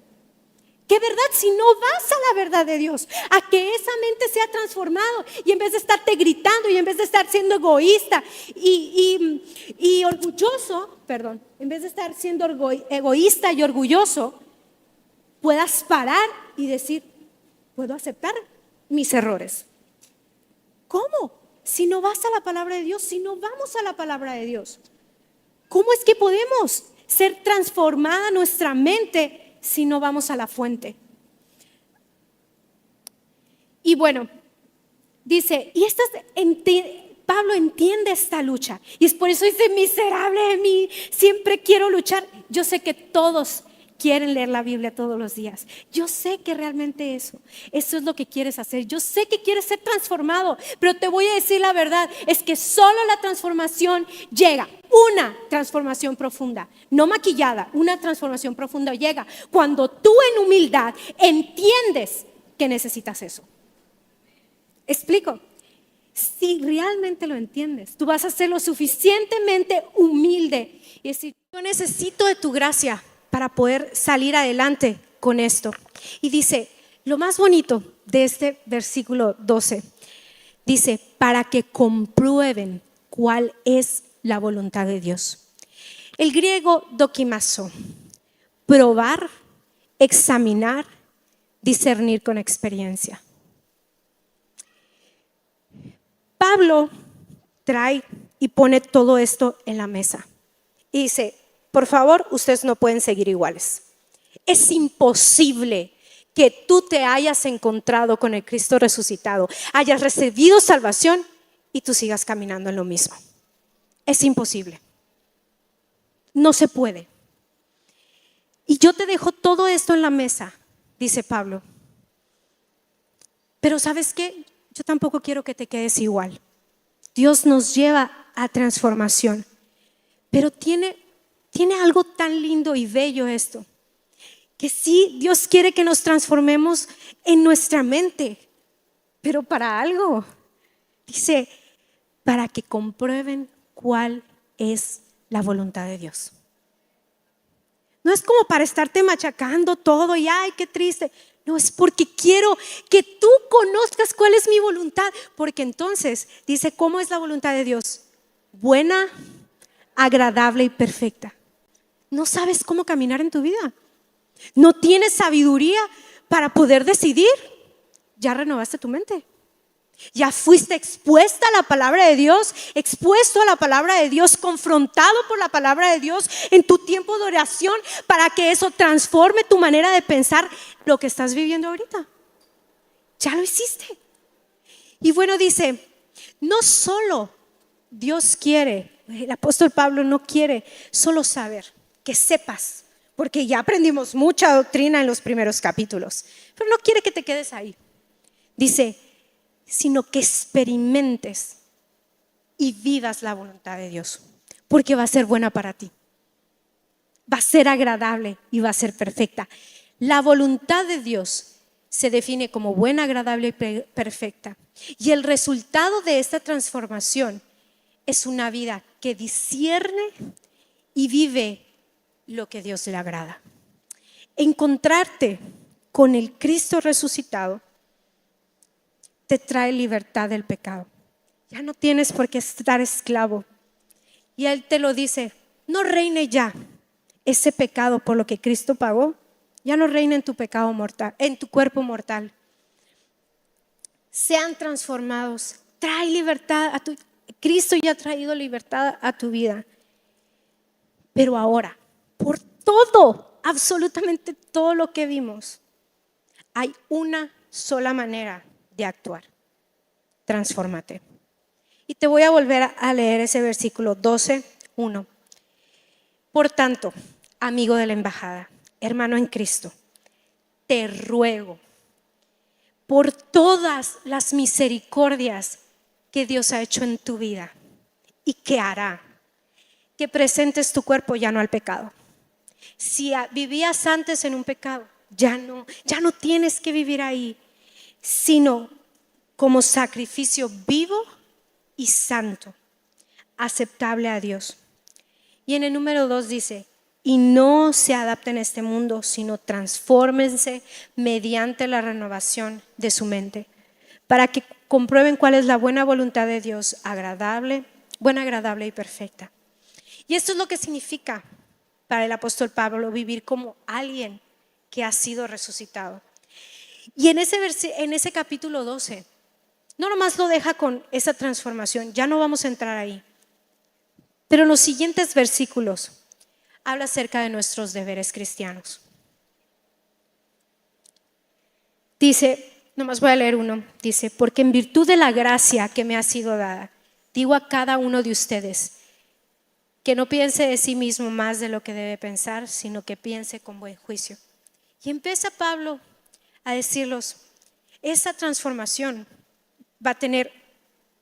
¿Qué verdad si no vas a la verdad de Dios? A que esa mente sea transformado y en vez de estarte gritando y en vez de estar siendo egoísta y orgulloso, en vez de estar siendo egoísta y orgulloso, puedas parar y decir, puedo aceptar mis errores. ¿Cómo? Si no vas a la palabra de Dios, si no vamos a la palabra de Dios, ¿cómo es que podemos ser transformada nuestra mente si no vamos a la fuente. Y bueno, dice, Pablo entiende esta lucha y es por eso dice, miserable de mí, siempre quiero luchar. Yo sé que todos quieren leer la Biblia todos los días. Yo sé que realmente eso es lo que quieres hacer. Yo sé que quieres ser transformado, pero te voy a decir la verdad, es que solo la transformación llega, una transformación profunda, no maquillada, una transformación profunda llega cuando tú en humildad entiendes que necesitas eso. ¿Explico? Si realmente lo entiendes, tú vas a ser lo suficientemente humilde y decir, yo necesito de tu gracia para poder salir adelante con esto. Y dice, lo más bonito de este versículo 12, dice, para que comprueben cuál es la voluntad de Dios. El griego dokimazo, probar, examinar, discernir con experiencia. Pablo trae y pone todo esto en la mesa y dice, por favor, ustedes no pueden seguir iguales. Es imposible que tú te hayas encontrado con el Cristo resucitado, hayas recibido salvación y tú sigas caminando en lo mismo. Es imposible. No se puede. Y yo te dejo todo esto en la mesa, dice Pablo. Pero ¿sabes qué? Yo tampoco quiero que te quedes igual. Dios nos lleva a transformación, pero tiene algo tan lindo y bello esto, que sí, Dios quiere que nos transformemos en nuestra mente, pero para algo. Dice, para que comprueben cuál es la voluntad de Dios. No es como para estarte machacando todo y ay, qué triste. No, es porque quiero que tú conozcas cuál es mi voluntad, porque entonces dice, ¿cómo es la voluntad de Dios? Buena, agradable y perfecta. No sabes cómo caminar en tu vida. No tienes sabiduría para poder decidir. Ya renovaste tu mente. Ya fuiste expuesta a la palabra de Dios, expuesto a la palabra de Dios, confrontado por la palabra de Dios en tu tiempo de oración para que eso transforme tu manera de pensar lo que estás viviendo ahorita. Ya lo hiciste. Y bueno, dice, no solo Dios quiere, el apóstol Pablo no quiere solo saber, que sepas, porque ya aprendimos mucha doctrina en los primeros capítulos, pero no quiere que te quedes ahí. Dice, sino que experimentes y vivas la voluntad de Dios, porque va a ser buena para ti, va a ser agradable y va a ser perfecta. La voluntad de Dios se define como buena, agradable y perfecta, y el resultado de esta transformación es una vida que discierne y vive lo que Dios le agrada. Encontrarte con el Cristo resucitado te trae libertad del pecado. Ya no tienes por qué estar esclavo. Y Él te lo dice, no reine ya ese pecado por lo que Cristo pagó. Ya no reina en tu pecado mortal, en tu cuerpo mortal. Sean transformados. Trae libertad a tu Cristo ya ha traído libertad a tu vida. Pero ahora, por todo, absolutamente todo lo que vimos, hay una sola manera de actuar. Transfórmate. Y te voy a volver a leer ese versículo 12:1. Por tanto, amigo de la embajada, hermano en Cristo, te ruego por todas las misericordias que Dios ha hecho en tu vida y que hará, que presentes tu cuerpo ya no al pecado. Si vivías antes en un pecado, ya no tienes que vivir ahí, sino como sacrificio vivo y santo, aceptable a Dios. Y en el número 2 dice, y no se adapten a este mundo, sino transfórmense mediante la renovación de su mente, para que comprueben cuál es la buena voluntad de Dios, buena, agradable y perfecta. Y esto es lo que significa para el apóstol Pablo vivir como alguien que ha sido resucitado. Y en ese capítulo 12, no nomás lo deja con esa transformación, ya no vamos a entrar ahí. Pero en los siguientes versículos habla acerca de nuestros deberes cristianos. Dice, nomás voy a leer uno, dice, porque en virtud de la gracia que me ha sido dada, digo a cada uno de ustedes, que no piense de sí mismo más de lo que debe pensar, sino que piense con buen juicio. Y empieza Pablo a decirlos, esa transformación va a tener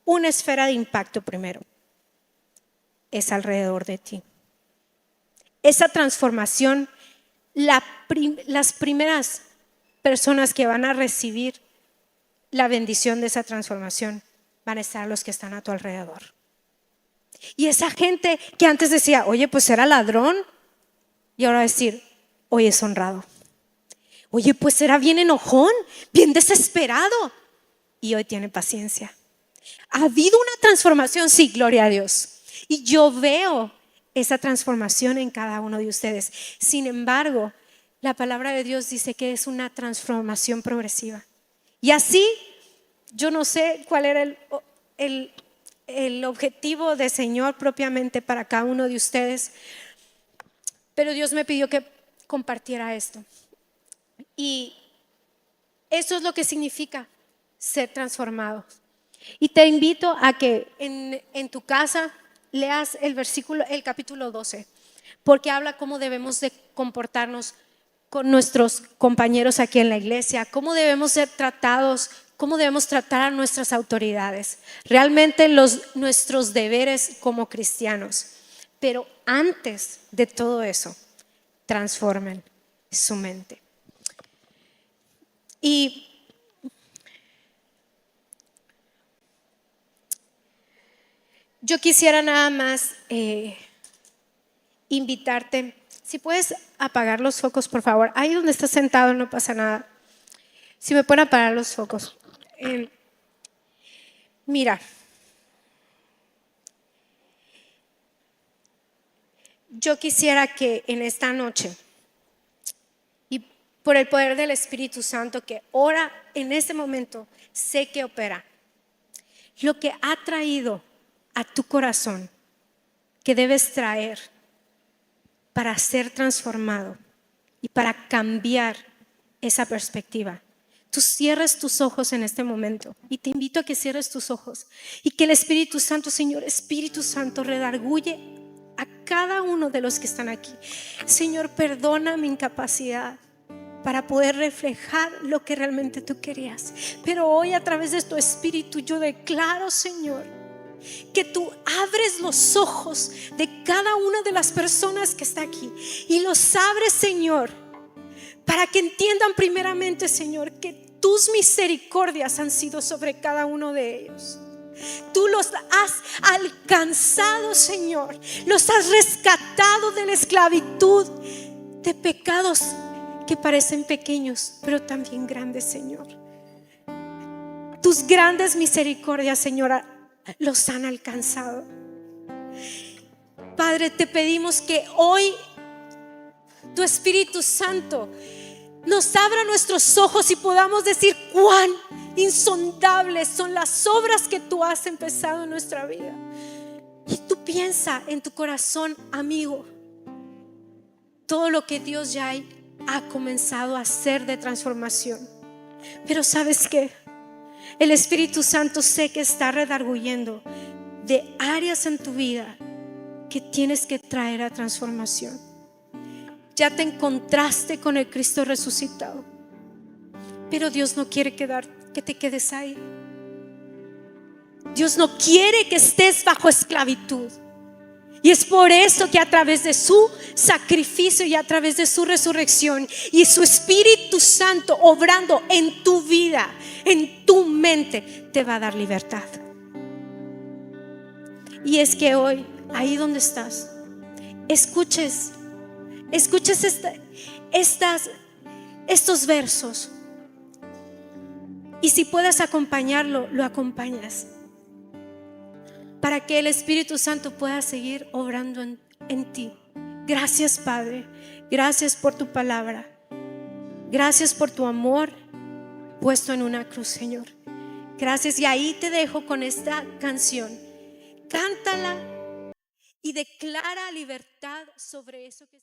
una esfera de impacto primero, es alrededor de ti. Esa transformación, las primeras personas que van a recibir la bendición de esa transformación van a estar los que están a tu alrededor. Y esa gente que antes decía, oye, pues era ladrón, y ahora decir, oye, es honrado. Oye, pues era bien enojón, bien desesperado, y hoy tiene paciencia. Ha habido una transformación, sí, gloria a Dios. Y yo veo esa transformación en cada uno de ustedes. Sin embargo, la palabra de Dios dice que es una transformación progresiva. Y así, yo no sé cuál era el objetivo del Señor propiamente para cada uno de ustedes, pero Dios me pidió que compartiera esto. Y eso es lo que significa ser transformado. Y te invito a que en tu casa leas el capítulo 12, porque habla cómo debemos de comportarnos con nuestros compañeros aquí en la iglesia, cómo debemos ser tratados, cómo debemos tratar a nuestras autoridades, realmente nuestros deberes como cristianos. Pero antes de todo eso, transformen su mente. Y yo quisiera nada más invitarte, si puedes apagar los focos, por favor. Ahí donde estás sentado no pasa nada. Si me pueden apagar los focos. Mira, yo quisiera que en esta noche, y por el poder del Espíritu Santo que ora en este momento, sé que opera, lo que ha traído a tu corazón, que debes traer para ser transformado y para cambiar esa perspectiva. Tú cierres tus ojos en este momento y te invito a que cierres tus ojos y que el Espíritu Santo, Señor, Espíritu Santo, redarguye a cada uno de los que están aquí. Señor, perdona mi incapacidad para poder reflejar lo que realmente tú querías. Pero hoy a través de tu Espíritu yo declaro, Señor, que tú abres los ojos de cada una de las personas que está aquí y los abres, Señor, para que entiendan primeramente, Señor, que tus misericordias han sido sobre cada uno de ellos. Tú los has alcanzado, Señor, los has rescatado de la esclavitud de pecados que parecen pequeños, pero también grandes, Señor. Tus grandes misericordias, Señor, los han alcanzado. Padre, te pedimos que hoy tu Espíritu Santo nos abra nuestros ojos y podamos decir cuán insondables son las obras que tú has empezado en nuestra vida. Y tú piensa en tu corazón, amigo, todo lo que Dios ya ha comenzado a hacer de transformación. Pero ¿sabes qué? El Espíritu Santo sé que está redarguyendo de áreas en tu vida que tienes que traer a transformación. Ya te encontraste con el Cristo resucitado, pero Dios no quiere que te quedes ahí. Dios no quiere que estés bajo esclavitud. Y es por eso que a través de su sacrificio y a través de su resurrección y su Espíritu Santo obrando en tu vida, en tu mente, te va a dar libertad. Y es que hoy, ahí donde estás, escuches estos versos. Y si puedes acompañarlo, lo acompañas, para que el Espíritu Santo pueda seguir obrando en ti. Gracias, Padre. Gracias por tu palabra. Gracias por tu amor puesto en una cruz, Señor. Gracias. Y ahí te dejo con esta canción. Cántala y declara libertad sobre eso que